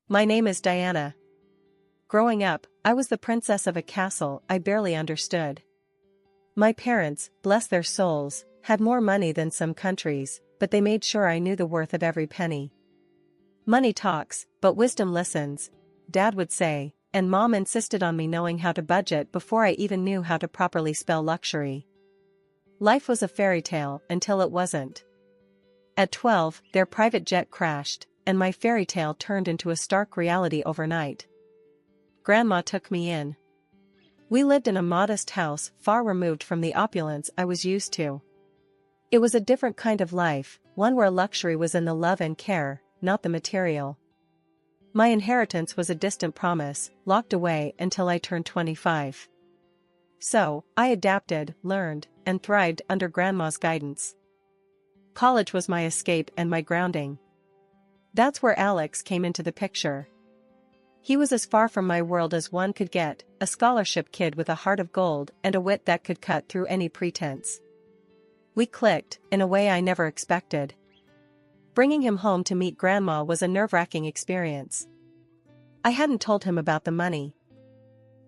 My name is Diana. Growing up, I was the princess of a castle I barely understood. My parents, bless their souls, had more money than some countries, but they made sure I knew the worth of every penny. Money talks, but wisdom listens, Dad would say, and Mom insisted on me knowing how to budget before I even knew how to properly spell luxury. Life was a fairy tale until it wasn't. At 12, their private jet crashed, and my fairy tale turned into a stark reality overnight. Grandma took me in. We lived in a modest house far removed from the opulence I was used to. It was a different kind of life, one where luxury was in the love and care, not the material. My inheritance was a distant promise, locked away until I turned 25. So, I adapted, learned, and thrived under Grandma's guidance. College was my escape and my grounding. That's where Alex came into the picture. He was as far from my world as one could get, a scholarship kid with a heart of gold and a wit that could cut through any pretense. We clicked, in a way I never expected. Bringing him home to meet Grandma was a nerve-wracking experience. I hadn't told him about the money.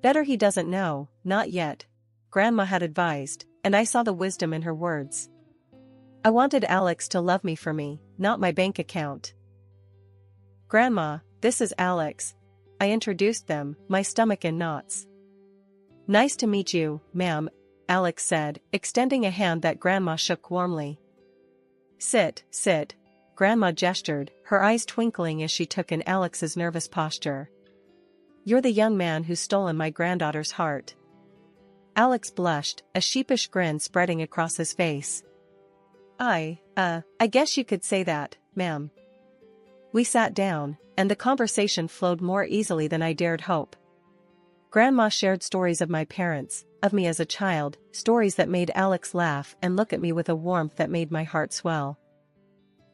Better he doesn't know, not yet, Grandma had advised, and I saw the wisdom in her words. I wanted Alex to love me for me, not my bank account. Grandma, this is Alex. I introduced them, my stomach in knots. Nice to meet you, ma'am, Alex said, extending a hand that Grandma shook warmly. Sit, Grandma gestured, her eyes twinkling as she took in Alex's nervous posture. You're the young man who's stolen my granddaughter's heart. Alex blushed, a sheepish grin spreading across his face. I guess you could say that, ma'am. We sat down, and the conversation flowed more easily than I dared hope. Grandma shared stories of my parents, of me as a child, stories that made Alex laugh and look at me with a warmth that made my heart swell.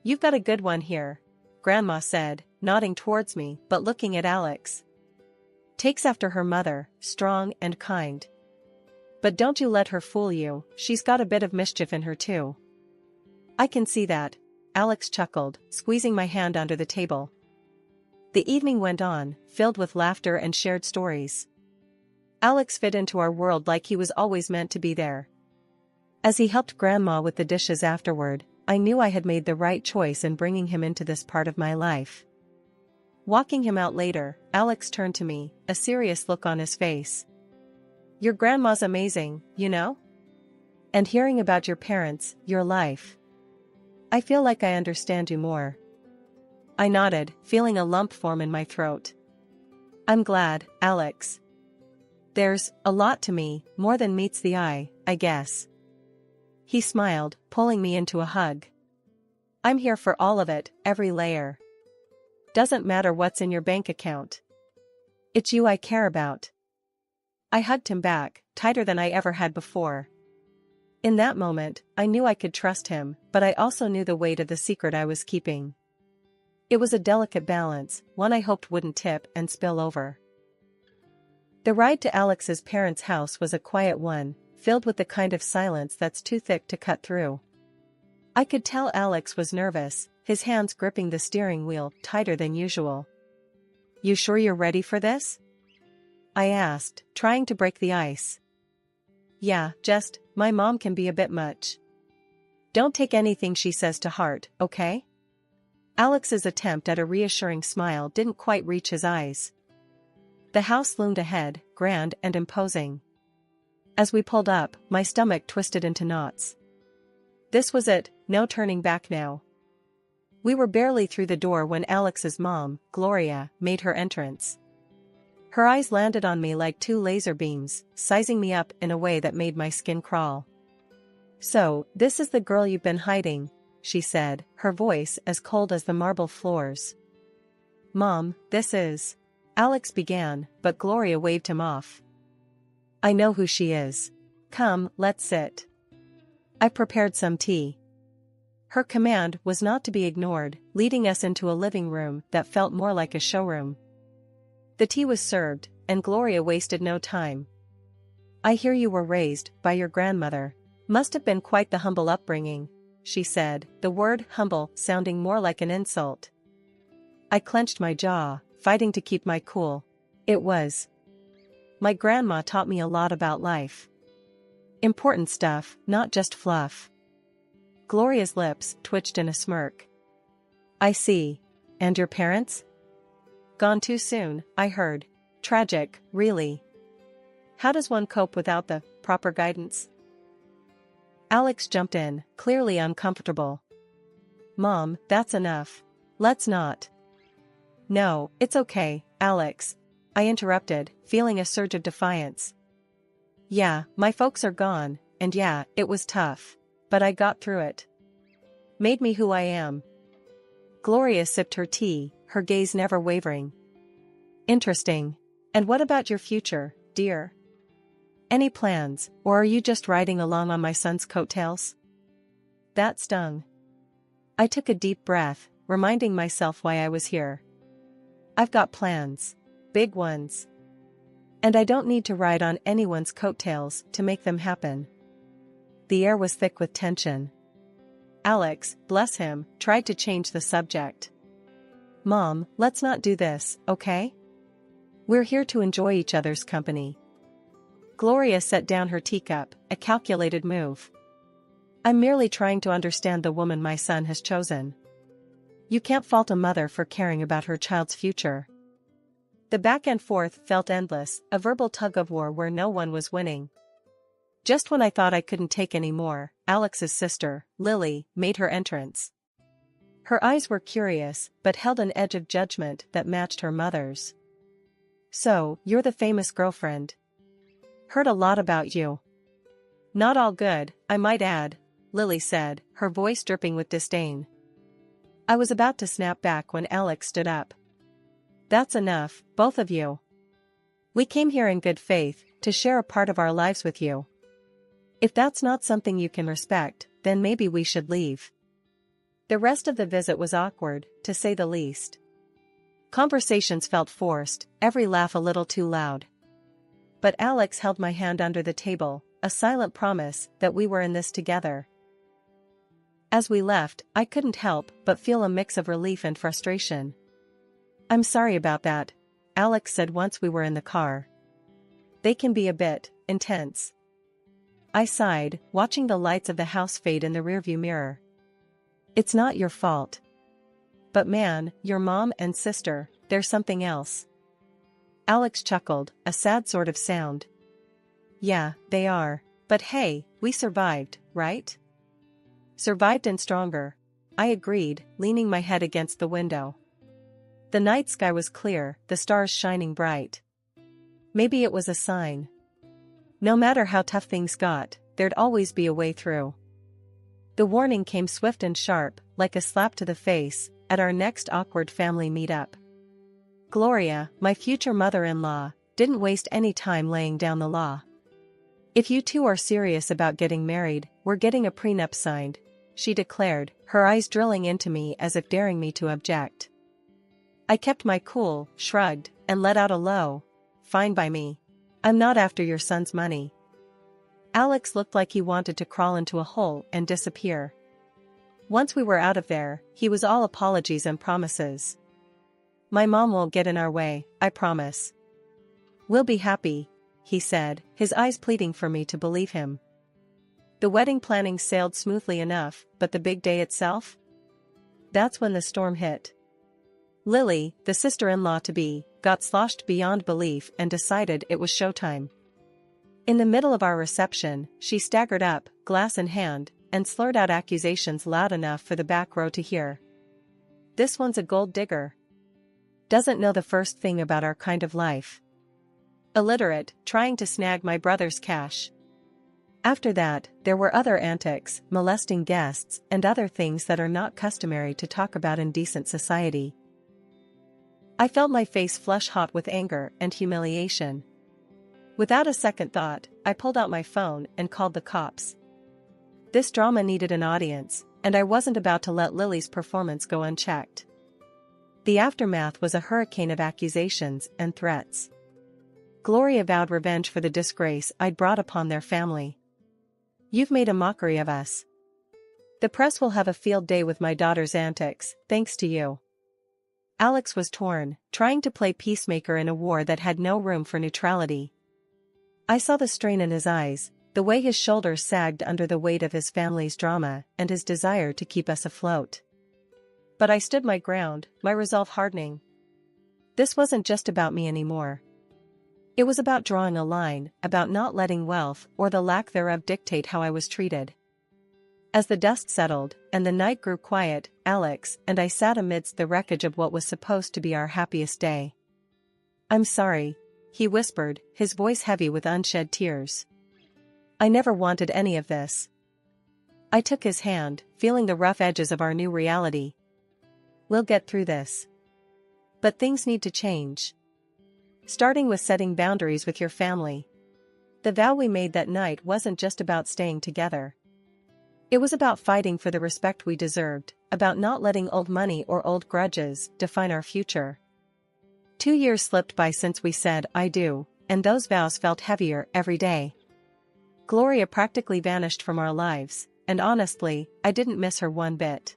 You've got a good one here, Grandma said, nodding towards me but looking at Alex. Takes after her mother, strong and kind. But don't you let her fool you, she's got a bit of mischief in her too. I can see that, Alex chuckled, squeezing my hand under the table. The evening went on, filled with laughter and shared stories. Alex fit into our world like he was always meant to be there. As he helped Grandma with the dishes afterward, I knew I had made the right choice in bringing him into this part of my life. Walking him out later, Alex turned to me, a serious look on his face. Your grandma's amazing, you know? And hearing about your parents, your life. I feel like I understand you more. I nodded, feeling a lump form in my throat. I'm glad, Alex. There's a lot to me, more than meets the eye, I guess. He smiled, pulling me into a hug. I'm here for all of it, every layer. Doesn't matter what's in your bank account. It's you I care about. I hugged him back, tighter than I ever had before. In that moment, I knew I could trust him, but I also knew the weight of the secret I was keeping. It was a delicate balance, one I hoped wouldn't tip and spill over. The ride to Alex's parents' house was a quiet one, filled with the kind of silence that's too thick to cut through. I could tell Alex was nervous, his hands gripping the steering wheel tighter than usual. You sure you're ready for this? I asked, trying to break the ice. Yeah, my mom can be a bit much. Don't take anything she says to heart, okay? Alex's attempt at a reassuring smile didn't quite reach his eyes. The house loomed ahead, grand and imposing. As we pulled up, my stomach twisted into knots. This was it, no turning back now. We were barely through the door when Alex's mom, Gloria, made her entrance. Her eyes landed on me like two laser beams, sizing me up in a way that made my skin crawl. So, this is the girl you've been hiding, she said, her voice as cold as the marble floors. Mom, this is... Alex began, but Gloria waved him off. I know who she is. Come, let's sit. I prepared some tea. Her command was not to be ignored, leading us into a living room that felt more like a showroom. The tea was served, and Gloria wasted no time. I hear you were raised by your grandmother. Must have been quite the humble upbringing, she said, the word humble sounding more like an insult. I clenched my jaw, fighting to keep my cool. It was. My grandma taught me a lot about life. Important stuff, not just fluff. Gloria's lips twitched in a smirk. I see. And your parents? Gone too soon, I heard. Tragic, really. How does one cope without the proper guidance? Alex jumped in, clearly uncomfortable. Mom, that's enough. Let's not. No, it's okay, Alex. I interrupted, feeling a surge of defiance. Yeah, my folks are gone, and yeah, it was tough. But I got through it. Made me who I am. Gloria sipped her tea, her gaze never wavering. Interesting. And what about your future, dear? Any plans, or are you just riding along on my son's coattails? That stung. I took a deep breath, reminding myself why I was here. I've got plans. Big ones. And I don't need to ride on anyone's coattails to make them happen. The air was thick with tension. Alex, bless him, tried to change the subject. Mom, let's not do this, okay? We're here to enjoy each other's company. Gloria set down her teacup, a calculated move. I'm merely trying to understand the woman my son has chosen. You can't fault a mother for caring about her child's future. The back and forth felt endless, a verbal tug-of-war where no one was winning. Just when I thought I couldn't take any more, Alex's sister, Lily, made her entrance. Her eyes were curious, but held an edge of judgment that matched her mother's. So, you're the famous girlfriend. Heard a lot about you. Not all good, I might add, Lily said, her voice dripping with disdain. I was about to snap back when Alex stood up. That's enough, both of you. We came here in good faith, to share a part of our lives with you. If that's not something you can respect, then maybe we should leave. The rest of the visit was awkward, to say the least. Conversations felt forced, every laugh a little too loud. But Alex held my hand under the table, a silent promise that we were in this together. As we left, I couldn't help but feel a mix of relief and frustration. I'm sorry about that, Alex said once we were in the car. They can be a bit intense. I sighed, watching the lights of the house fade in the rearview mirror. It's not your fault. But man, your mom and sister, they're something else. Alex chuckled, a sad sort of sound. Yeah, they are. But hey, we survived, right? Survived and stronger. I agreed, leaning my head against the window. The night sky was clear, the stars shining bright. Maybe it was a sign. No matter how tough things got, there'd always be a way through. The warning came swift and sharp, like a slap to the face, at our next awkward family meetup. Gloria, my future mother-in-law, didn't waste any time laying down the law. If you two are serious about getting married, we're getting a prenup signed, she declared, her eyes drilling into me as if daring me to object. I kept my cool, shrugged, and let out a low, fine by me. I'm not after your son's money. Alex looked like he wanted to crawl into a hole and disappear. Once we were out of there, he was all apologies and promises. My mom won't get in our way, I promise. We'll be happy, he said, his eyes pleading for me to believe him. The wedding planning sailed smoothly enough, but the big day itself? That's when the storm hit. Lily, the sister-in-law-to-be, got sloshed beyond belief and decided it was showtime. In the middle of our reception, she staggered up, glass in hand, and slurred out accusations loud enough for the back row to hear. This one's a gold digger. Doesn't know the first thing about our kind of life. Illiterate, trying to snag my brother's cash. After that, there were other antics, molesting guests, and other things that are not customary to talk about in decent society. I felt my face flush hot with anger and humiliation. Without a second thought, I pulled out my phone and called the cops. This drama needed an audience, and I wasn't about to let Lily's performance go unchecked. The aftermath was a hurricane of accusations and threats. Gloria vowed revenge for the disgrace I'd brought upon their family. You've made a mockery of us. The press will have a field day with my daughter's antics, thanks to you. Alex was torn, trying to play peacemaker in a war that had no room for neutrality. I saw the strain in his eyes, the way his shoulders sagged under the weight of his family's drama and his desire to keep us afloat. But I stood my ground, my resolve hardening. This wasn't just about me anymore. It was about drawing a line, about not letting wealth or the lack thereof dictate how I was treated. As the dust settled, and the night grew quiet, Alex and I sat amidst the wreckage of what was supposed to be our happiest day. "I'm sorry," he whispered, his voice heavy with unshed tears. "I never wanted any of this." I took his hand, feeling the rough edges of our new reality. "We'll get through this. But things need to change. Starting with setting boundaries with your family." The vow we made that night wasn't just about staying together. It was about fighting for the respect we deserved, about not letting old money or old grudges define our future. 2 years slipped by since we said "I do," and those vows felt heavier every day. Gloria practically vanished from our lives, and honestly, I didn't miss her one bit.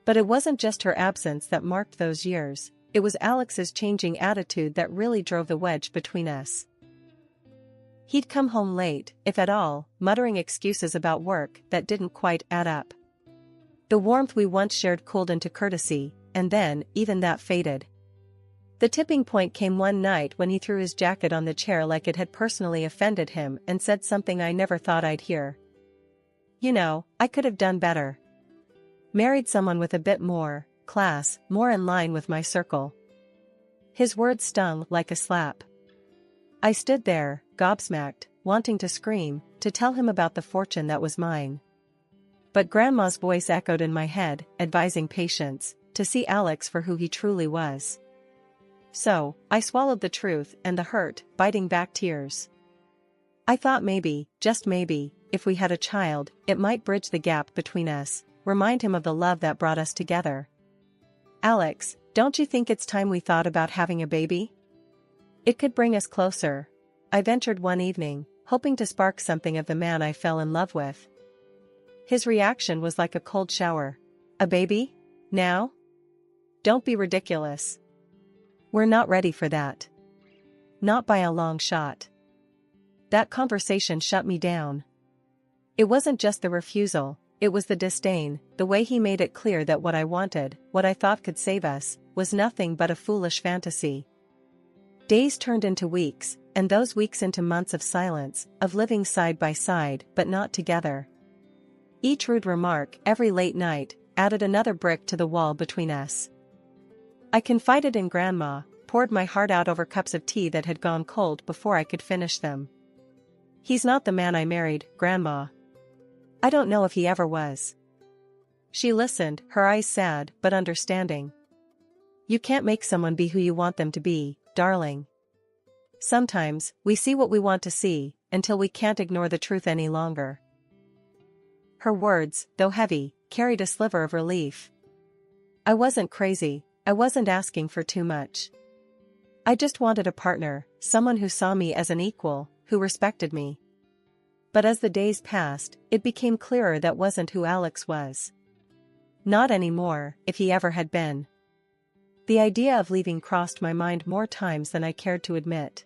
But it wasn't just her absence that marked those years, it was Alex's changing attitude that really drove the wedge between us. He'd come home late, if at all, muttering excuses about work that didn't quite add up. The warmth we once shared cooled into courtesy, and then, even that faded. The tipping point came one night when he threw his jacket on the chair like it had personally offended him and said something I never thought I'd hear. "You know, I could have done better. Married someone with a bit more class, more in line with my circle." His words stung like a slap. I stood there, gobsmacked, wanting to scream, to tell him about the fortune that was mine. But Grandma's voice echoed in my head, advising patience, to see Alex for who he truly was. So, I swallowed the truth and the hurt, biting back tears. I thought maybe, just maybe, if we had a child, it might bridge the gap between us, remind him of the love that brought us together. "Alex, don't you think it's time we thought about having a baby? It could bring us closer," I ventured one evening, hoping to spark something of the man I fell in love with. His reaction was like a cold shower. "A baby? Now? Don't be ridiculous. We're not ready for that. Not by a long shot." That conversation shut me down. It wasn't just the refusal, it was the disdain, the way he made it clear that what I wanted, what I thought could save us, was nothing but a foolish fantasy. Days turned into weeks, and those weeks into months of silence, of living side by side but not together. Each rude remark, every late night, added another brick to the wall between us. I confided in Grandma, poured my heart out over cups of tea that had gone cold before I could finish them. "He's not the man I married, Grandma. I don't know if he ever was." She listened, her eyes sad but understanding. "You can't make someone be who you want them to be, darling. Sometimes, we see what we want to see, until we can't ignore the truth any longer." Her words, though heavy, carried a sliver of relief. I wasn't crazy, I wasn't asking for too much. I just wanted a partner, someone who saw me as an equal, who respected me. But as the days passed, it became clearer that wasn't who Alex was. Not anymore, if he ever had been. The idea of leaving crossed my mind more times than I cared to admit.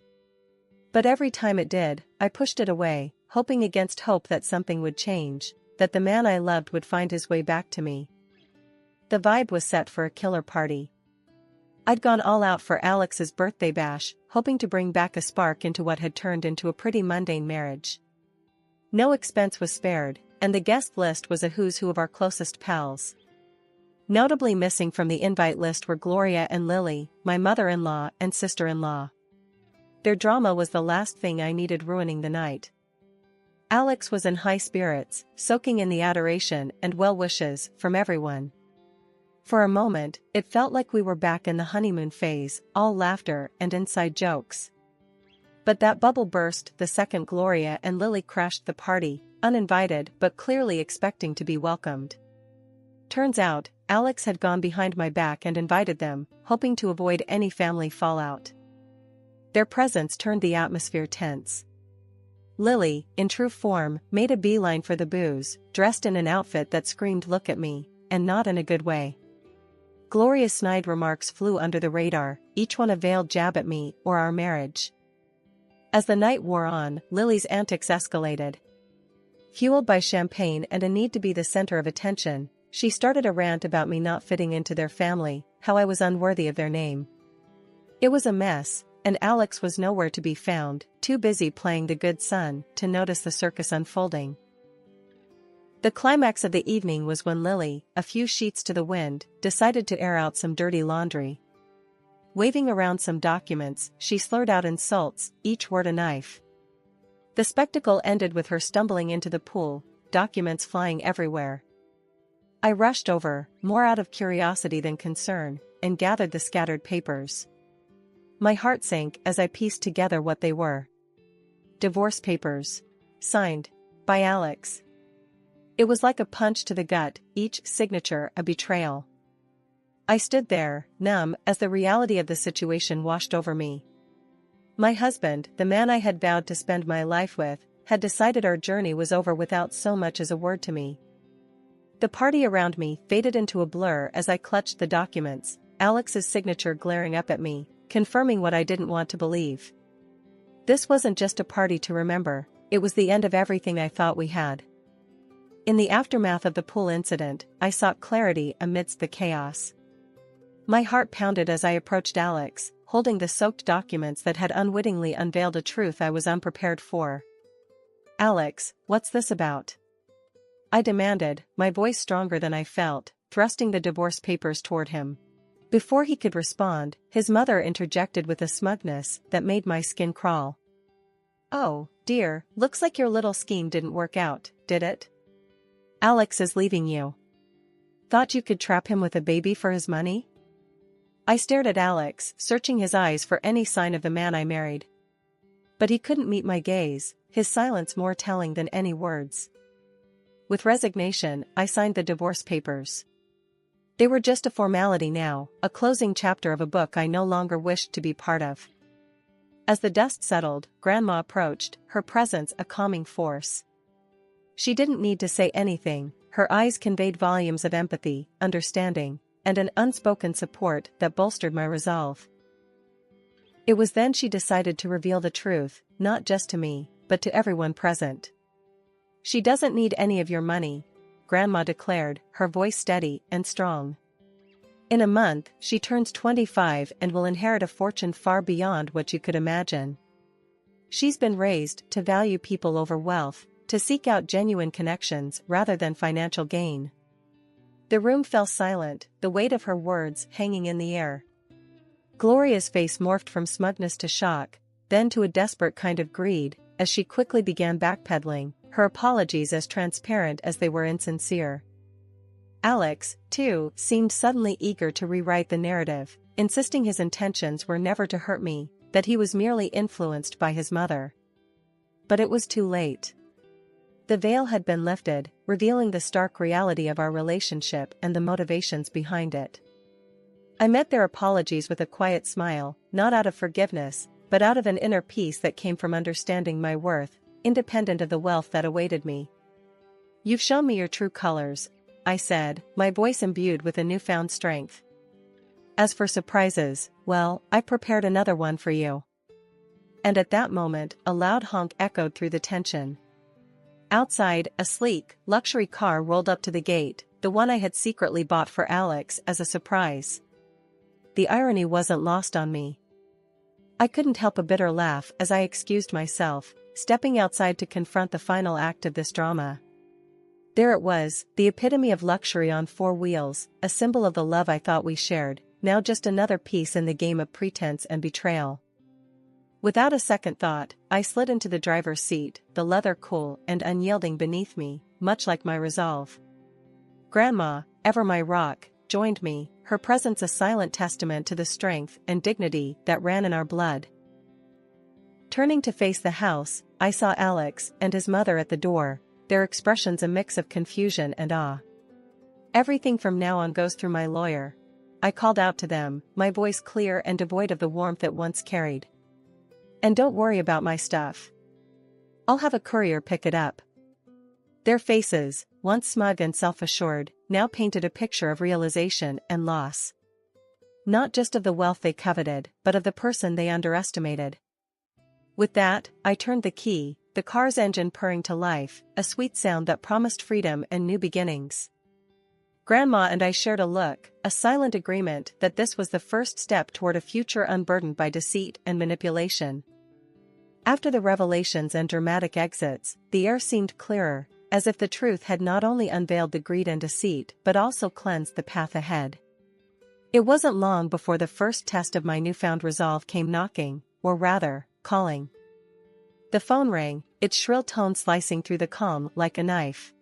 But every time it did, I pushed it away, hoping against hope that something would change, that the man I loved would find his way back to me. The vibe was set for a killer party. I'd gone all out for Alex's birthday bash, hoping to bring back a spark into what had turned into a pretty mundane marriage. No expense was spared, and the guest list was a who's who of our closest pals. Notably missing from the invite list were Gloria and Lily, my mother-in-law and sister-in-law. Their drama was the last thing I needed ruining the night. Alex was in high spirits, soaking in the adoration and well wishes from everyone. For a moment, it felt like we were back in the honeymoon phase, all laughter and inside jokes. But that bubble burst the second Gloria and Lily crashed the party, uninvited but clearly expecting to be welcomed. Turns out, Alex had gone behind my back and invited them, hoping to avoid any family fallout. Their presence turned the atmosphere tense. Lily, in true form, made a beeline for the booze, dressed in an outfit that screamed "look at me," and not in a good way. Gloria's snide remarks flew under the radar, each one a veiled jab at me or our marriage. As the night wore on, Lily's antics escalated. Fueled by champagne and a need to be the center of attention, she started a rant about me not fitting into their family, how I was unworthy of their name. It was a mess, and Alex was nowhere to be found, too busy playing the good son to notice the circus unfolding. The climax of the evening was when Lily, a few sheets to the wind, decided to air out some dirty laundry. Waving around some documents, she slurred out insults, each word a knife. The spectacle ended with her stumbling into the pool, documents flying everywhere. I rushed over, more out of curiosity than concern, and gathered the scattered papers. My heart sank as I pieced together what they were. Divorce papers. Signed. By Alex. It was like a punch to the gut, each signature a betrayal. I stood there, numb, as the reality of the situation washed over me. My husband, the man I had vowed to spend my life with, had decided our journey was over without so much as a word to me. The party around me faded into a blur as I clutched the documents, Alex's signature glaring up at me, confirming what I didn't want to believe. This wasn't just a party to remember, it was the end of everything I thought we had. In the aftermath of the pool incident, I sought clarity amidst the chaos. My heart pounded as I approached Alex, holding the soaked documents that had unwittingly unveiled a truth I was unprepared for. "Alex, what's this about?" I demanded, my voice stronger than I felt, thrusting the divorce papers toward him. Before he could respond, his mother interjected with a smugness that made my skin crawl. "Oh, dear, looks like your little scheme didn't work out, did it? Alex is leaving you. Thought you could trap him with a baby for his money?" I stared at Alex, searching his eyes for any sign of the man I married. But he couldn't meet my gaze, his silence more telling than any words. With resignation, I signed the divorce papers. They were just a formality now, a closing chapter of a book I no longer wished to be part of. As the dust settled, Grandma approached, her presence a calming force. She didn't need to say anything, her eyes conveyed volumes of empathy, understanding, and an unspoken support that bolstered my resolve. It was then she decided to reveal the truth, not just to me, but to everyone present. "She doesn't need any of your money," Grandma declared, her voice steady and strong. "In a month, she turns 25 and will inherit a fortune far beyond what you could imagine. She's been raised to value people over wealth, to seek out genuine connections rather than financial gain." The room fell silent, the weight of her words hanging in the air. Gloria's face morphed from smugness to shock, then to a desperate kind of greed, as she quickly began backpedaling, her apologies as transparent as they were insincere. Alex, too, seemed suddenly eager to rewrite the narrative, insisting his intentions were never to hurt me, that he was merely influenced by his mother. But it was too late. The veil had been lifted, revealing the stark reality of our relationship and the motivations behind it. I met their apologies with a quiet smile, not out of forgiveness, but out of an inner peace that came from understanding my worth, independent of the wealth that awaited me. "You've shown me your true colors," I said, my voice imbued with a newfound strength. "As for surprises, well, I prepared another one for you." And at that moment, a loud honk echoed through the tension. Outside, a sleek, luxury car rolled up to the gate, the one I had secretly bought for Alex as a surprise. The irony wasn't lost on me. I couldn't help a bitter laugh as I excused myself, stepping outside to confront the final act of this drama. There it was, the epitome of luxury on four wheels, a symbol of the love I thought we shared, now just another piece in the game of pretense and betrayal. Without a second thought, I slid into the driver's seat, the leather cool and unyielding beneath me, much like my resolve. Grandma, ever my rock, joined me, her presence a silent testament to the strength and dignity that ran in our blood. Turning to face the house, I saw Alex and his mother at the door, their expressions a mix of confusion and awe. "Everything from now on goes through my lawyer," I called out to them, my voice clear and devoid of the warmth it once carried. "And don't worry about my stuff. I'll have a courier pick it up." Their faces, once smug and self-assured, now painted a picture of realization and loss. Not just of the wealth they coveted, but of the person they underestimated. With that, I turned the key, the car's engine purring to life, a sweet sound that promised freedom and new beginnings. Grandma and I shared a look, a silent agreement that this was the first step toward a future unburdened by deceit and manipulation. After the revelations and dramatic exits, the air seemed clearer, as if the truth had not only unveiled the greed and deceit but also cleansed the path ahead. It wasn't long before the first test of my newfound resolve came knocking, or rather, calling. The phone rang, its shrill tone slicing through the calm like a knife.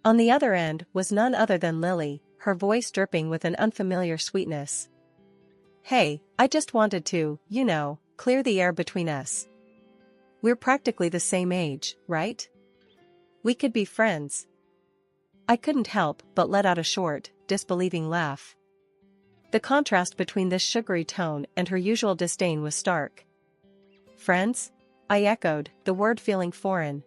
On the other end was none other than Lily, her voice dripping with an unfamiliar sweetness. "Hey, I just wanted to, clear the air between us. We're practically the same age, right? We could be friends." I couldn't help but let out a short, disbelieving laugh. The contrast between this sugary tone and her usual disdain was stark. "Friends?" I echoed, the word feeling foreign.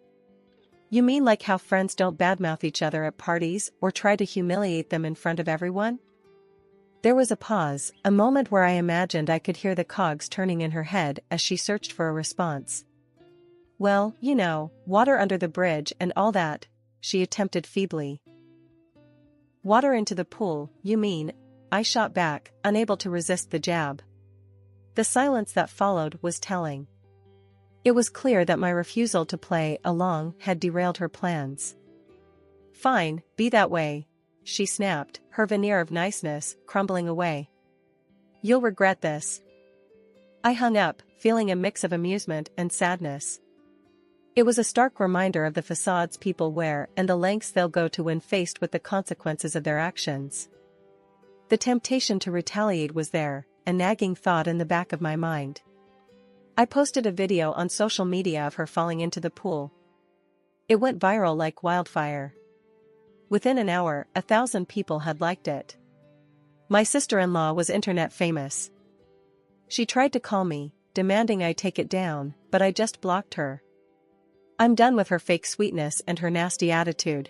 "You mean like how friends don't badmouth each other at parties or try to humiliate them in front of everyone?" There was a pause, a moment where I imagined I could hear the cogs turning in her head as she searched for a response. "Well, water under the bridge and all that," she attempted feebly. "Water into the pool, you mean?" I shot back, unable to resist the jab. The silence that followed was telling. It was clear that my refusal to play along had derailed her plans. "Fine, be that way," she snapped, her veneer of niceness crumbling away. "You'll regret this." I hung up, feeling a mix of amusement and sadness. It was a stark reminder of the facades people wear and the lengths they'll go to when faced with the consequences of their actions. The temptation to retaliate was there, a nagging thought in the back of my mind. I posted a video on social media of her falling into the pool. It went viral like wildfire. Within an hour, 1,000 people had liked it. My sister-in-law was internet famous. She tried to call me, demanding I take it down, but I just blocked her. I'm done with her fake sweetness and her nasty attitude.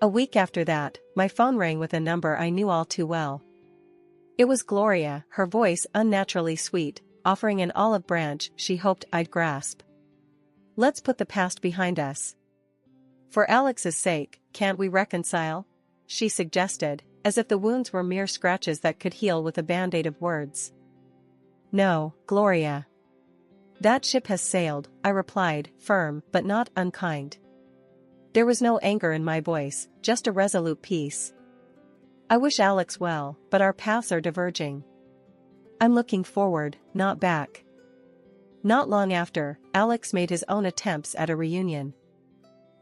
A week after that, my phone rang with a number I knew all too well. It was Gloria, her voice unnaturally sweet, offering an olive branch she hoped I'd grasp. "Let's put the past behind us. For Alex's sake, can't we reconcile?" she suggested, as if the wounds were mere scratches that could heal with a band-aid of words. "No, Gloria. That ship has sailed," I replied, firm but not unkind. There was no anger in my voice, just a resolute peace. "I wish Alex well, but our paths are diverging. I'm looking forward, not back." Not long after, Alex made his own attempts at a reunion.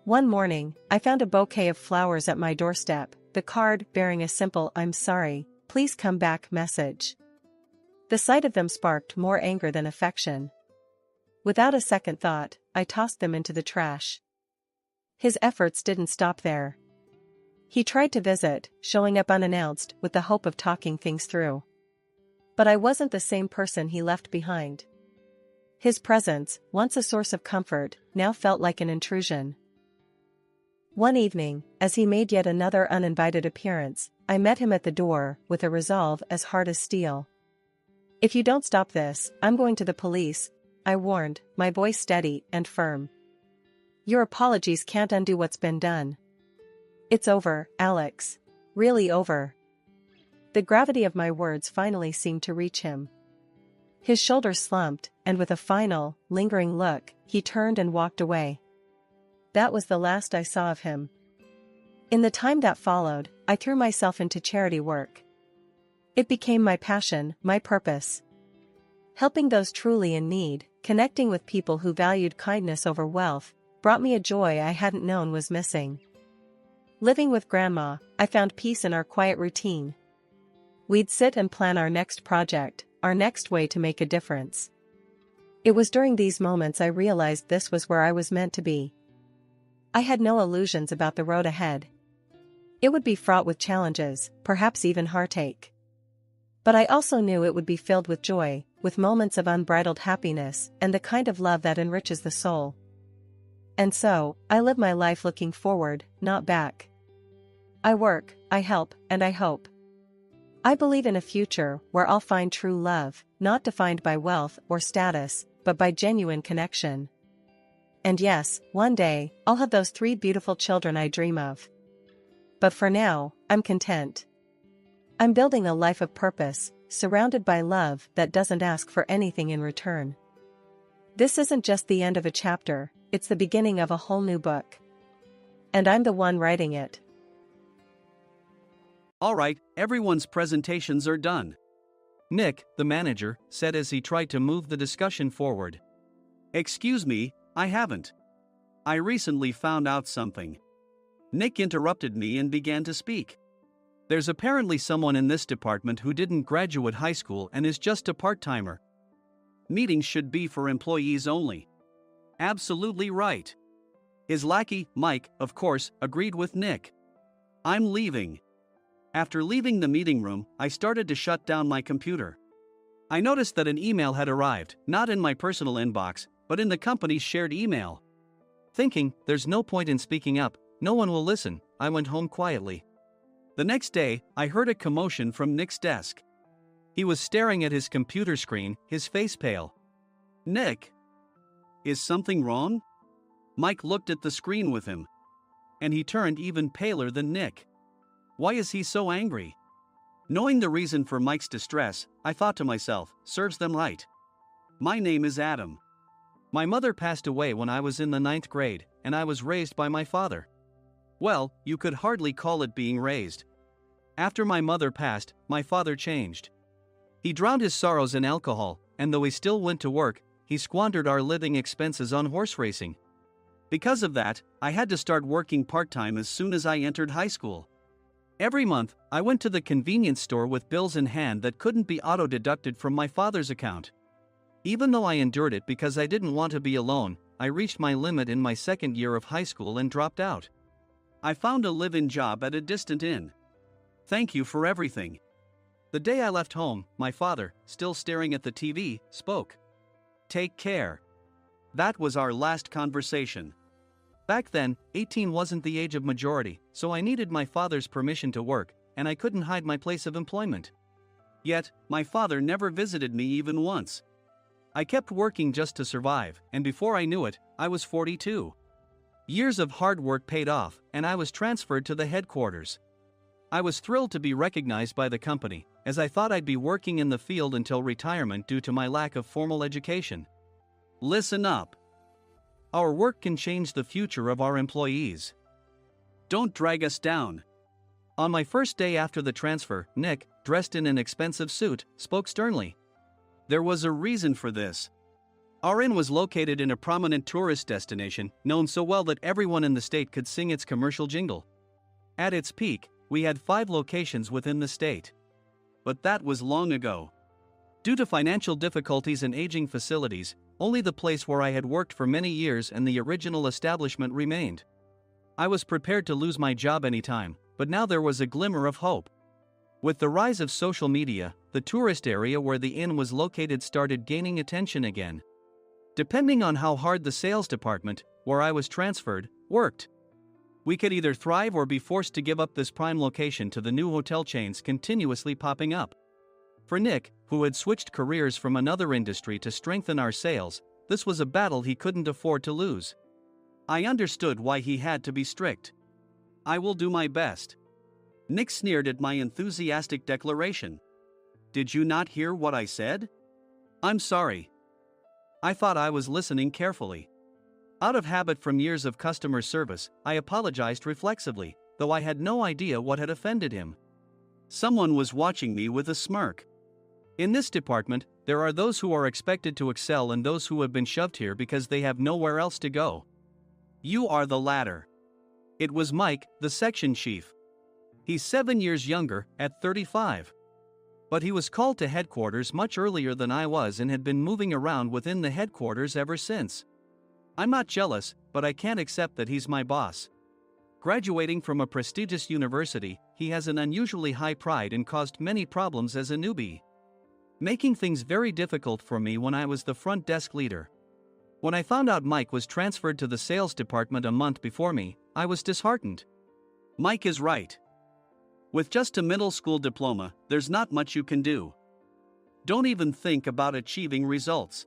One morning, I found a bouquet of flowers at my doorstep, the card bearing a simple "I'm sorry, please come back" message. The sight of them sparked more anger than affection. Without a second thought, I tossed them into the trash. His efforts didn't stop there. He tried to visit, showing up unannounced with the hope of talking things through. But I wasn't the same person he left behind. His presence, once a source of comfort, now felt like an intrusion. One evening, as he made yet another uninvited appearance, I met him at the door, with a resolve as hard as steel. "If you don't stop this, I'm going to the police," I warned, my voice steady and firm. "Your apologies can't undo what's been done. It's over, Alex. Really over." The gravity of my words finally seemed to reach him. His shoulders slumped, and with a final, lingering look, he turned and walked away. That was the last I saw of him. In the time that followed, I threw myself into charity work. It became my passion, my purpose. Helping those truly in need, connecting with people who valued kindness over wealth, brought me a joy I hadn't known was missing. Living with Grandma, I found peace in our quiet routine. We'd sit and plan our next project, our next way to make a difference. It was during these moments I realized this was where I was meant to be. I had no illusions about the road ahead. It would be fraught with challenges, perhaps even heartache. But I also knew it would be filled with joy, with moments of unbridled happiness and the kind of love that enriches the soul. And so, I live my life looking forward, not back. I work, I help, and I hope. I believe in a future where I'll find true love, not defined by wealth or status, but by genuine connection. And yes, one day, I'll have those 3 beautiful children I dream of. But for now, I'm content. I'm building a life of purpose, surrounded by love that doesn't ask for anything in return. This isn't just the end of a chapter, it's the beginning of a whole new book. And I'm the one writing it. All right, everyone's presentations are done. Nick, the manager, said as he tried to move the discussion forward. Excuse me, I haven't. I recently found out something. Nick interrupted me and began to speak. There's apparently someone in this department who didn't graduate high school and is just a part-timer. Meetings should be for employees only. Absolutely right. His lackey, Mike, of course, agreed with Nick. I'm leaving. After leaving the meeting room, I started to shut down my computer. I noticed that an email had arrived, not in my personal inbox, but in the company's shared email. Thinking, there's no point in speaking up, no one will listen, I went home quietly. The next day, I heard a commotion from Nick's desk. He was staring at his computer screen, his face pale. Nick! Is something wrong? Mike looked at the screen with him. And he turned even paler than Nick. Why is he so angry? Knowing the reason for Mike's distress, I thought to myself, serves them right. My name is Adam. My mother passed away when I was in the 9th grade, and I was raised by my father. Well, you could hardly call it being raised. After my mother passed, my father changed. He drowned his sorrows in alcohol, and though he still went to work, he squandered our living expenses on horse racing. Because of that, I had to start working part-time as soon as I entered high school. Every month, I went to the convenience store with bills in hand that couldn't be auto-deducted from my father's account. Even though I endured it because I didn't want to be alone, I reached my limit in my 2nd year of high school and dropped out. I found a live-in job at a distant inn. Thank you for everything. The day I left home, my father, still staring at the TV, spoke. Take care. That was our last conversation. Back then, 18 wasn't the age of majority, so I needed my father's permission to work, and I couldn't hide my place of employment. Yet, my father never visited me even once. I kept working just to survive, and before I knew it, I was 42. Years of hard work paid off, and I was transferred to the headquarters. I was thrilled to be recognized by the company, as I thought I'd be working in the field until retirement due to my lack of formal education. Listen up. Our work can change the future of our employees. Don't drag us down. On my first day after the transfer, Nick, dressed in an expensive suit, spoke sternly. There was a reason for this. Our inn was located in a prominent tourist destination, known so well that everyone in the state could sing its commercial jingle. At its peak, we had 5 locations within the state. But that was long ago. Due to financial difficulties and aging facilities, only the place where I had worked for many years and the original establishment remained. I was prepared to lose my job anytime, but now there was a glimmer of hope. With the rise of social media, the tourist area where the inn was located started gaining attention again. Depending on how hard the sales department, where I was transferred, worked. We could either thrive or be forced to give up this prime location to the new hotel chains continuously popping up. For Nick, who had switched careers from another industry to strengthen our sales, this was a battle he couldn't afford to lose. I understood why he had to be strict. I will do my best. Nick sneered at my enthusiastic declaration. Did you not hear what I said? I'm sorry. I thought I was listening carefully. Out of habit from years of customer service, I apologized reflexively, though I had no idea what had offended him. Someone was watching me with a smirk. In this department, there are those who are expected to excel and those who have been shoved here because they have nowhere else to go. You are the latter. It was Mike, the section chief. He's 7 years younger, at 35. But he was called to headquarters much earlier than I was and had been moving around within the headquarters ever since. I'm not jealous, but I can't accept that he's my boss. Graduating from a prestigious university, he has an unusually high pride and caused many problems as a newbie, making things very difficult for me when I was the front desk leader. When I found out Mike was transferred to the sales department a month before me, I was disheartened. Mike is right. With just a middle school diploma, there's not much you can do. Don't even think about achieving results.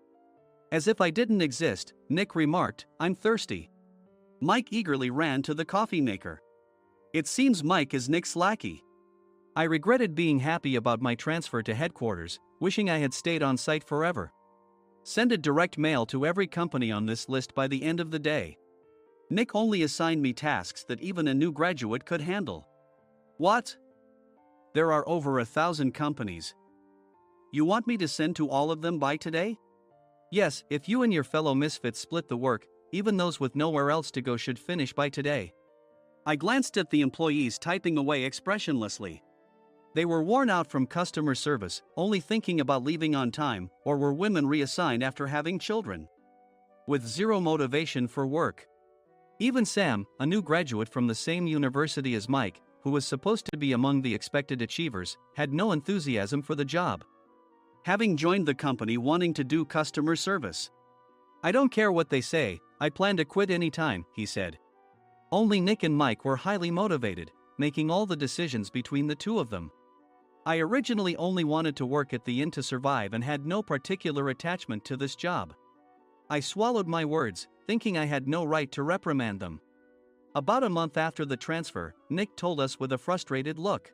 As if I didn't exist, Nick remarked, I'm thirsty. Mike eagerly ran to the coffee maker. It seems Mike is Nick's lackey. I regretted being happy about my transfer to headquarters, wishing I had stayed on site forever. Send a direct mail to every company on this list by the end of the day. Nick only assigned me tasks that even a new graduate could handle. What? There are over 1,000 companies. You want me to send to all of them by today? Yes, if you and your fellow misfits split the work, even those with nowhere else to go should finish by today. I glanced at the employees typing away expressionlessly. They were worn out from customer service, only thinking about leaving on time, or were women reassigned after having children. With zero motivation for work. Even Sam, a new graduate from the same university as Mike, who was supposed to be among the expected achievers, had no enthusiasm for the job. Having joined the company wanting to do customer service. I don't care what they say, I plan to quit anytime, he said. Only Nick and Mike were highly motivated, making all the decisions between the two of them. I originally only wanted to work at the inn to survive and had no particular attachment to this job. I swallowed my words, thinking I had no right to reprimand them. About a month after the transfer, Nick told us with a frustrated look.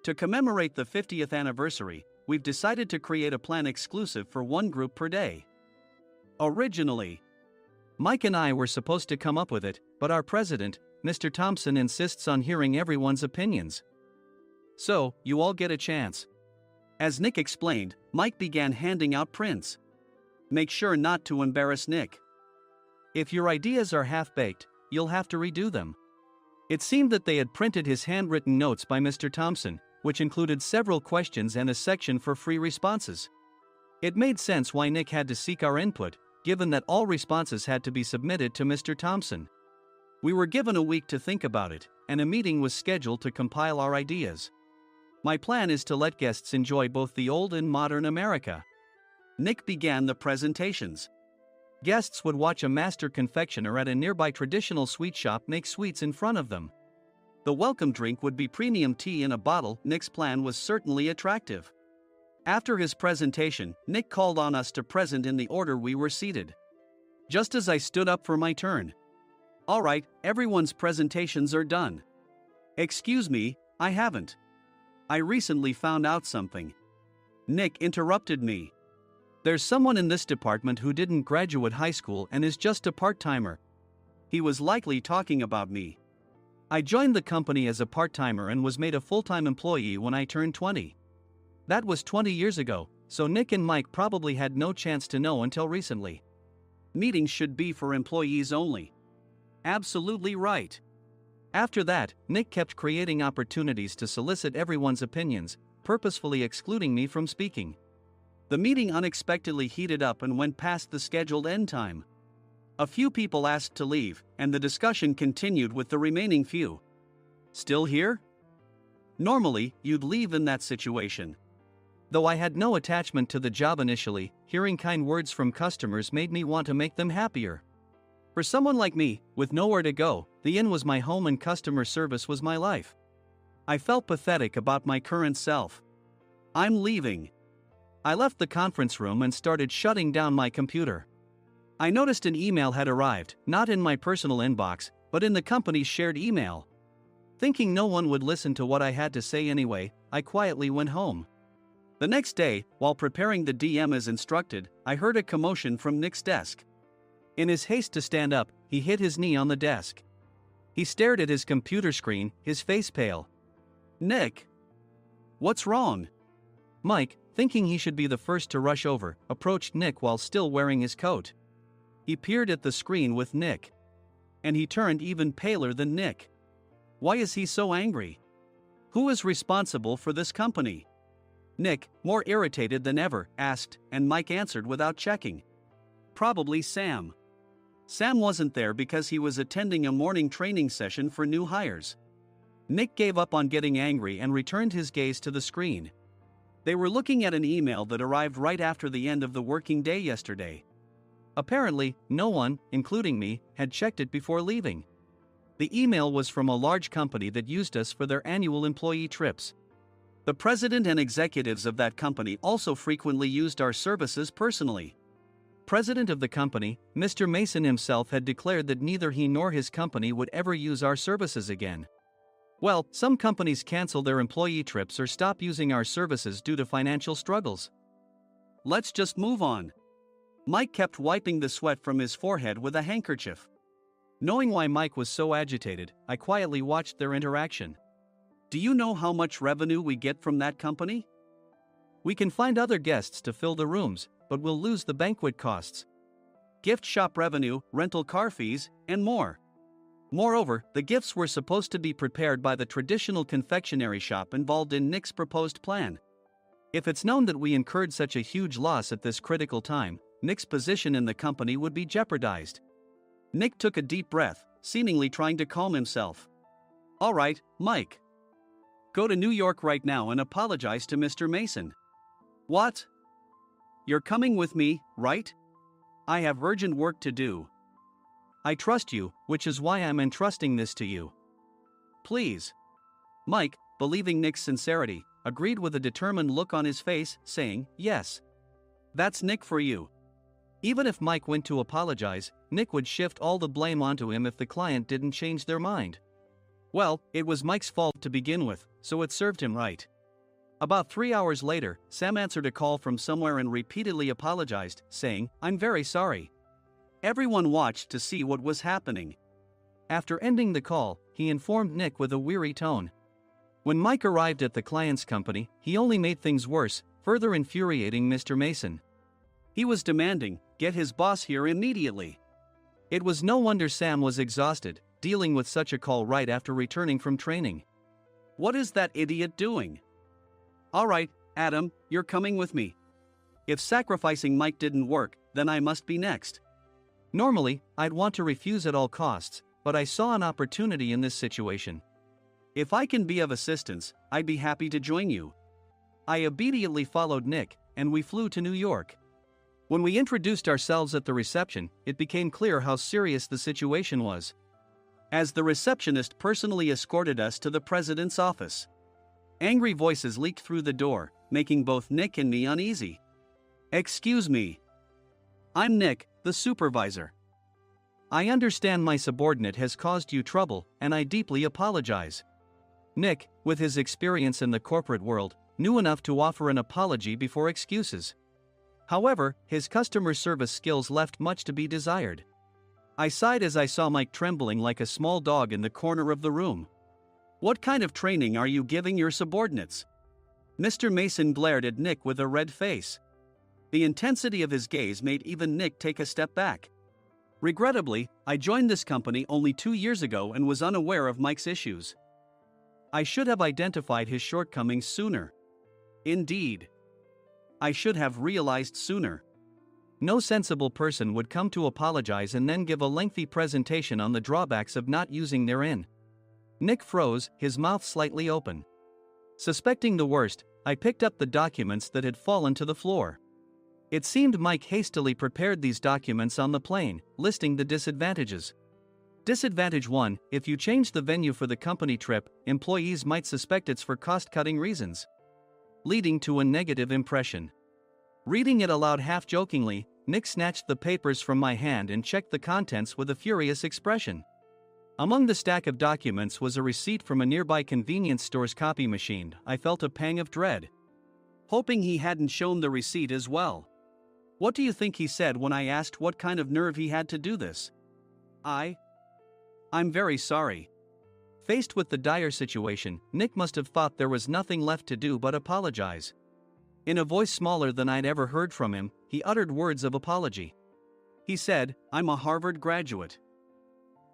To commemorate the 50th anniversary, we've decided to create a plan exclusive for one group per day. Originally, Mike and I were supposed to come up with it, but our president, Mr. Thompson, insists on hearing everyone's opinions. So, you all get a chance. As Nick explained, Mike began handing out prints. Make sure not to embarrass Nick. If your ideas are half-baked, you'll have to redo them. It seemed that they had printed his handwritten notes by Mr. Thompson, which included several questions and a section for free responses. It made sense why Nick had to seek our input, given that all responses had to be submitted to Mr. Thompson. We were given a week to think about it, and a meeting was scheduled to compile our ideas. My plan is to let guests enjoy both the old and modern America. Nick began the presentations. Guests would watch a master confectioner at a nearby traditional sweet shop make sweets in front of them. The welcome drink would be premium tea in a bottle. Nick's plan was certainly attractive. After his presentation, Nick called on us to present in the order we were seated. Just as I stood up for my turn. All right, everyone's presentations are done. Excuse me, I haven't. I recently found out something. Nick interrupted me. There's someone in this department who didn't graduate high school and is just a part-timer. He was likely talking about me. I joined the company as a part-timer and was made a full-time employee when I turned 20. That was 20 years ago, so Nick and Mike probably had no chance to know until recently. Meetings should be for employees only. Absolutely right. After that, Nick kept creating opportunities to solicit everyone's opinions, purposefully excluding me from speaking. The meeting unexpectedly heated up and went past the scheduled end time. A few people asked to leave, and the discussion continued with the remaining few. Still here? Normally, you'd leave in that situation. Though I had no attachment to the job initially, hearing kind words from customers made me want to make them happier. For someone like me, with nowhere to go, the inn was my home and customer service was my life. I felt pathetic about my current self. I'm leaving. I left the conference room and started shutting down my computer. I noticed an email had arrived, not in my personal inbox, but in the company's shared email. Thinking no one would listen to what I had to say anyway, I quietly went home. The next day, while preparing the DM as instructed, I heard a commotion from Nick's desk. In his haste to stand up, he hit his knee on the desk. He stared at his computer screen, his face pale. Nick! What's wrong? Mike, thinking he should be the first to rush over, approached Nick while still wearing his coat. He peered at the screen with Nick. And he turned even paler than Nick. Why is he so angry? Who is responsible for this company? Nick, more irritated than ever, asked, and Mike answered without checking. Probably Sam. Sam wasn't there because he was attending a morning training session for new hires. Nick gave up on getting angry and returned his gaze to the screen. They were looking at an email that arrived right after the end of the working day yesterday. Apparently, no one, including me, had checked it before leaving. The email was from a large company that used us for their annual employee trips. The president and executives of that company also frequently used our services personally. President of the company, Mr. Mason himself, had declared that neither he nor his company would ever use our services again. Well, some companies cancel their employee trips or stop using our services due to financial struggles. Let's just move on. Mike kept wiping the sweat from his forehead with a handkerchief. Knowing why Mike was so agitated, I quietly watched their interaction. Do you know how much revenue we get from that company? We can find other guests to fill the rooms, but we'll lose the banquet costs, gift shop revenue, rental car fees, and more. Moreover, the gifts were supposed to be prepared by the traditional confectionery shop involved in Nick's proposed plan. If it's known that we incurred such a huge loss at this critical time, Nick's position in the company would be jeopardized. Nick took a deep breath, seemingly trying to calm himself. All right, Mike. Go to New York right now and apologize to Mr. Mason. What? You're coming with me, right? I have urgent work to do. I trust you, which is why I'm entrusting this to you. Please. Mike, believing Nick's sincerity, agreed with a determined look on his face, saying, yes. That's Nick for you. Even if Mike went to apologize, Nick would shift all the blame onto him if the client didn't change their mind. Well, it was Mike's fault to begin with, so it served him right. About 3 hours later, Sam answered a call from somewhere and repeatedly apologized, saying, I'm very sorry. Everyone watched to see what was happening. After ending the call, he informed Nick with a weary tone. When Mike arrived at the client's company, he only made things worse, further infuriating Mr. Mason. He was demanding, get his boss here immediately. It was no wonder Sam was exhausted, dealing with such a call right after returning from training. What is that idiot doing? All right, Adam, you're coming with me. If sacrificing Mike didn't work, then I must be next. Normally, I'd want to refuse at all costs, but I saw an opportunity in this situation. If I can be of assistance, I'd be happy to join you. I obediently followed Nick, and we flew to New York. When we introduced ourselves at the reception, it became clear how serious the situation was. As the receptionist personally escorted us to the president's office. Angry voices leaked through the door, making both Nick and me uneasy. Excuse me. I'm Nick, the supervisor. I understand my subordinate has caused you trouble, and I deeply apologize. Nick, with his experience in the corporate world, knew enough to offer an apology before excuses. However, his customer service skills left much to be desired. I sighed as I saw Mike trembling like a small dog in the corner of the room. What kind of training are you giving your subordinates? Mr. Mason glared at Nick with a red face. The intensity of his gaze made even Nick take a step back. Regrettably, I joined this company only 2 years ago and was unaware of Mike's issues. I should have identified his shortcomings sooner. Indeed. I should have realized sooner. No sensible person would come to apologize and then give a lengthy presentation on the drawbacks of not using their in. Nick froze, his mouth slightly open. Suspecting the worst, I picked up the documents that had fallen to the floor. It seemed Mike hastily prepared these documents on the plane, listing the disadvantages. Disadvantage 1, if you change the venue for the company trip, employees might suspect it's for cost-cutting reasons, leading to a negative impression. Reading it aloud half-jokingly, Nick snatched the papers from my hand and checked the contents with a furious expression. Among the stack of documents was a receipt from a nearby convenience store's copy machine. I felt a pang of dread, hoping he hadn't shown the receipt as well. What do you think he said when I asked what kind of nerve he had to do this? I'm very sorry. Faced with the dire situation, Nick must have thought there was nothing left to do but apologize. In a voice smaller than I'd ever heard from him, he uttered words of apology. He said, I'm a Harvard graduate.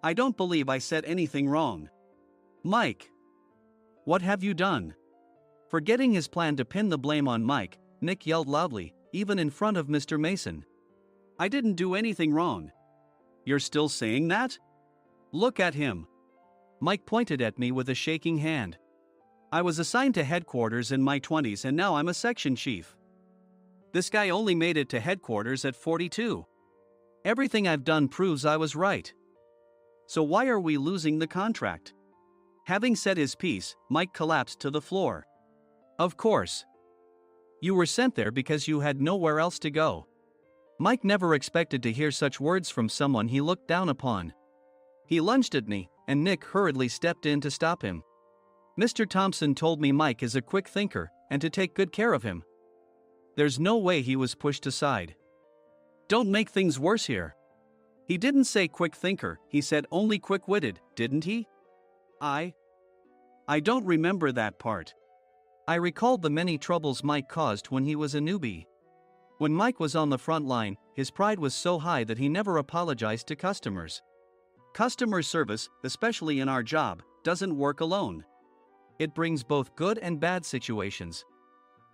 I don't believe I said anything wrong. Mike! What have you done? Forgetting his plan to pin the blame on Mike, Nick yelled loudly, even in front of Mr. Mason. I didn't do anything wrong. You're still saying that? Look at him. Mike pointed at me with a shaking hand. I was assigned to headquarters in my 20s and now I'm a section chief. This guy only made it to headquarters at 42. Everything I've done proves I was right. So why are we losing the contract? Having said his piece, Mike collapsed to the floor. Of course. You were sent there because you had nowhere else to go. Mike never expected to hear such words from someone he looked down upon. He lunged at me, and Nick hurriedly stepped in to stop him. Mr. Thompson told me Mike is a quick thinker, and to take good care of him. There's no way he was pushed aside. Don't make things worse here. He didn't say quick thinker, he said only quick-witted, didn't he? I don't remember that part. I recalled the many troubles Mike caused when he was a newbie. When Mike was on the front line, his pride was so high that he never apologized to customers. Customer service, especially in our job, doesn't work alone. It brings both good and bad situations.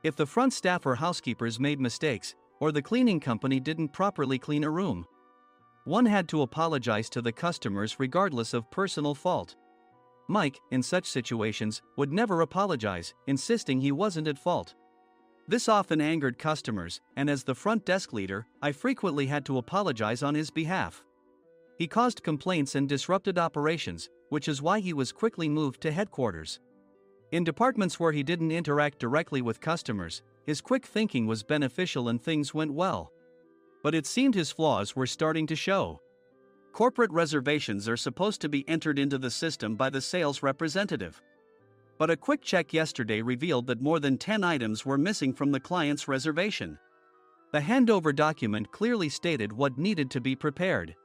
If the front staff or housekeepers made mistakes, or the cleaning company didn't properly clean a room, one had to apologize to the customers regardless of personal fault. Mike, in such situations, would never apologize, insisting he wasn't at fault. This often angered customers, and as the front desk leader, I frequently had to apologize on his behalf. He caused complaints and disrupted operations, which is why he was quickly moved to headquarters. In departments where he didn't interact directly with customers, his quick thinking was beneficial and things went well. But it seemed his flaws were starting to show. Corporate reservations are supposed to be entered into the system by the sales representative. But a quick check yesterday revealed that more than 10 items were missing from the client's reservation. The handover document clearly stated what needed to be prepared.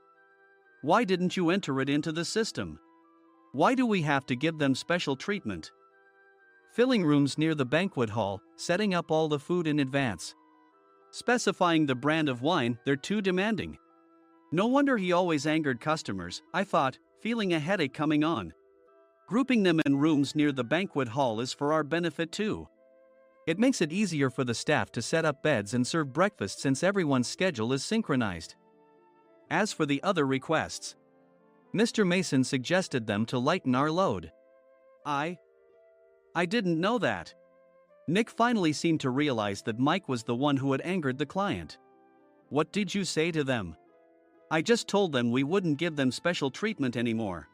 Why didn't you enter it into the system? Why do we have to give them special treatment? Filling rooms near the banquet hall, setting up all the food in advance. Specifying the brand of wine, they're too demanding. No wonder he always angered customers, I thought, feeling a headache coming on. Grouping them in rooms near the banquet hall is for our benefit too. It makes it easier for the staff to set up beds and serve breakfast since everyone's schedule is synchronized. As for the other requests, Mr. Mason suggested them to lighten our load. I didn't know that. Nick finally seemed to realize that Mike was the one who had angered the client. What did you say to them? I just told them we wouldn't give them special treatment anymore.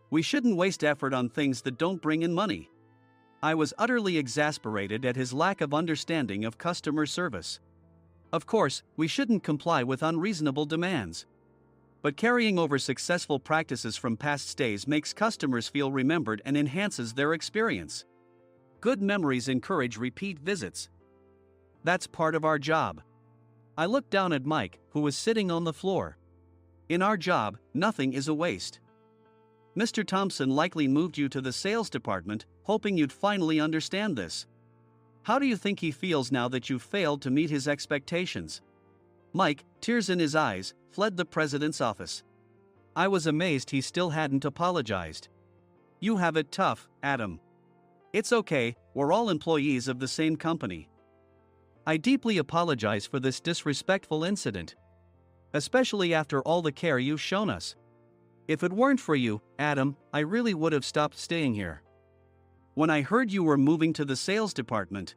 We shouldn't waste effort on things that don't bring in money. I was utterly exasperated at his lack of understanding of customer service. Of course, we shouldn't comply with unreasonable demands. But carrying over successful practices from past stays makes customers feel remembered and enhances their experience. Good memories encourage repeat visits. That's part of our job. I looked down at Mike, who was sitting on the floor. In our job, nothing is a waste. Mr. Thompson likely moved you to the sales department, hoping you'd finally understand this. How do you think he feels now that you failed to meet his expectations? Mike, tears in his eyes, fled the president's office. I was amazed he still hadn't apologized. You have it tough, Adam. It's okay, we're all employees of the same company. I deeply apologize for this disrespectful incident. Especially after all the care you've shown us. If it weren't for you, Adam, I really would have stopped staying here. When I heard you were moving to the sales department,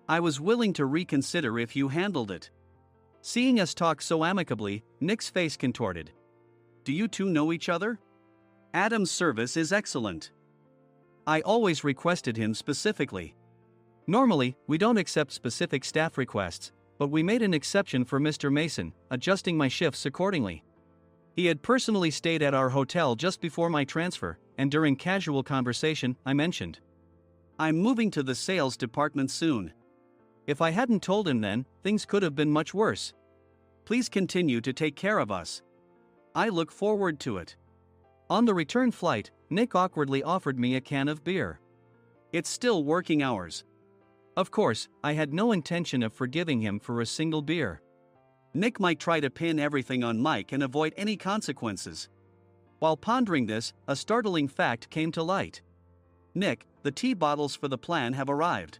I was willing to reconsider if you handled it. Seeing us talk so amicably, Nick's face contorted. Do you two know each other? Adam's service is excellent. I always requested him specifically. Normally, we don't accept specific staff requests, but we made an exception for Mr. Mason, adjusting my shifts accordingly. He had personally stayed at our hotel just before my transfer, and during casual conversation, I mentioned, I'm moving to the sales department soon. If I hadn't told him then, things could have been much worse. Please continue to take care of us. I look forward to it. On the return flight, Nick awkwardly offered me a can of beer. It's still working hours. Of course, I had no intention of forgiving him for a single beer. Nick might try to pin everything on Mike and avoid any consequences. While pondering this, a startling fact came to light. Nick, the tea bottles for the plan have arrived.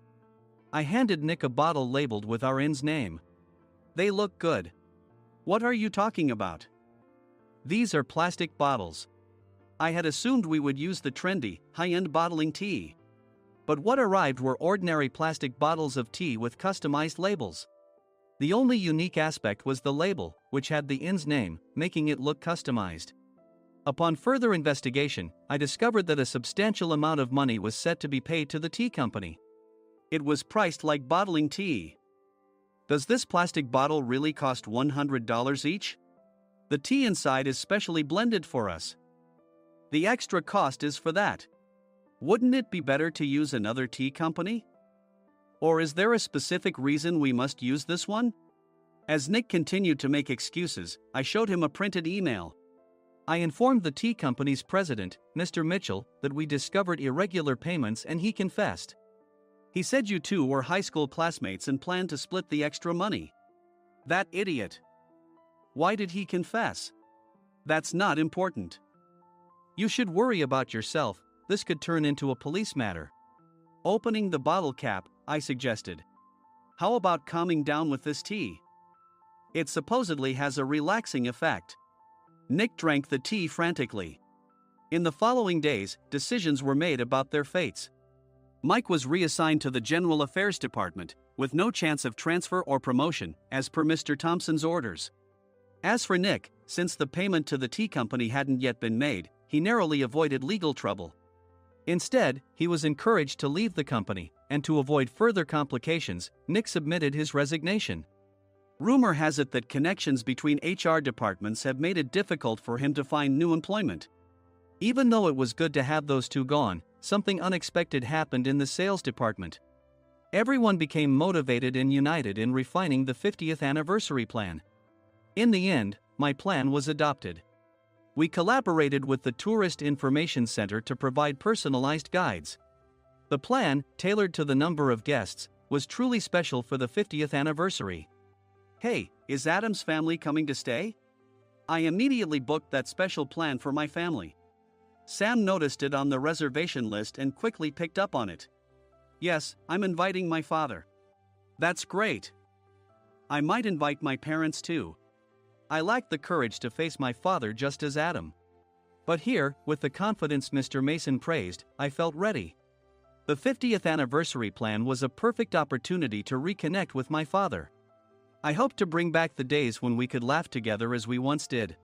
I handed Nick a bottle labeled with our inn's name. They look good. What are you talking about? These are plastic bottles. I had assumed we would use the trendy, high-end bottling tea. But what arrived were ordinary plastic bottles of tea with customized labels. The only unique aspect was the label, which had the inn's name, making it look customized. Upon further investigation, I discovered that a substantial amount of money was set to be paid to the tea company. It was priced like bottling tea. Does this plastic bottle really cost $100 each? The tea inside is specially blended for us. The extra cost is for that. Wouldn't it be better to use another tea company? Or is there a specific reason we must use this one? As Nick continued to make excuses, I showed him a printed email. I informed the tea company's president, Mr. Mitchell, that we discovered irregular payments and he confessed. He said you two were high school classmates and planned to split the extra money. That idiot. Why did he confess? That's not important. You should worry about yourself, this could turn into a police matter. Opening the bottle cap, I suggested. How about calming down with this tea? It supposedly has a relaxing effect. Nick drank the tea frantically. In the following days, decisions were made about their fates. Mike was reassigned to the General Affairs Department, with no chance of transfer or promotion, as per Mr. Thompson's orders. As for Nick, since the payment to the tea company hadn't yet been made, he narrowly avoided legal trouble. Instead, he was encouraged to leave the company, and to avoid further complications, Nick submitted his resignation. Rumor has it that connections between HR departments have made it difficult for him to find new employment. Even though it was good to have those two gone, something unexpected happened in the sales department. Everyone became motivated and united in refining the 50th anniversary plan. In the end, my plan was adopted. We collaborated with the Tourist Information Center to provide personalized guides. The plan, tailored to the number of guests, was truly special for the 50th anniversary. Hey, is Adam's family coming to stay? I immediately booked that special plan for my family. Sam noticed it on the reservation list and quickly picked up on it. Yes, I'm inviting my father. That's great. I might invite my parents too. I lacked the courage to face my father just as Adam. But here, with the confidence Mr. Mason praised, I felt ready. The 50th anniversary plan was a perfect opportunity to reconnect with my father. I hoped to bring back the days when we could laugh together as we once did.